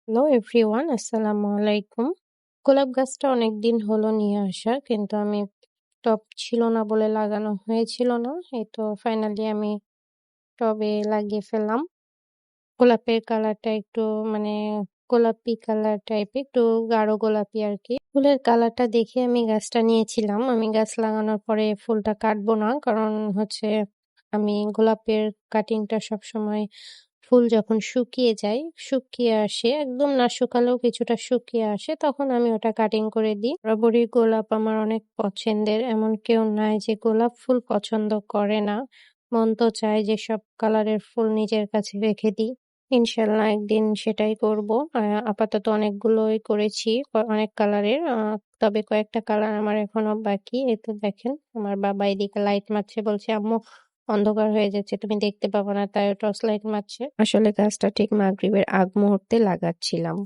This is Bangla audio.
হ্যালো এভরিওয়ান, আসসালামু আলাইকুম। গোলাপ গাছটা অনেকদিন হলো নিয়ে আসা, কিন্তু আমি টব ছিল না বলে লাগানো হয়েছিল না। এই তো ফাইনালি আমি টবে লাগিয়ে ফেললাম। গোলাপের কালারটা একটু মানে গোলাপি কালার টাইপের, একটু গাঢ় গোলাপি আরকি। ফুলের কালারটা দেখে আমি গাছটা নিয়েছিলাম। আমি গাছ লাগানোর পরে ফুলটা কাটবো না। কারণ হচ্ছে আমি গোলাপের কাটিংটা সবসময় ফুল যখন শুকিয়ে যায়, শুকিয়ে আসে, একদম না শুকালেও কিছুটা শুকিয়ে আসে, তখন আমি ওটা কাটিং করে দিই। বরাবরই গোলাপ আমার অনেক পছন্দের। এমন কেউ নাই যে গোলাপ ফুল পছন্দ করে না। মন তো চায় যে সব কালারের ফুল নিজের কাছে রেখে দিই। ইনশাল্লাহ একদিন সেটাই করব। আপাতত অনেকগুলোই করেছি, অনেক কালারের। তবে কয়েকটা কালার আমার এখনো বাকি। এই তো দেখেন আমার বাবা এদিকে লাইট মারছে, বলছে, "আম্মু অন্ধকার হয়ে যাচ্ছে, তুমি দেখতে পাবা না", তাই টর্চ লাইট মারছে। আসলে গাছটা ঠিক মাগরিবের আগ মুহূর্তে লাগাচ্ছিলাম।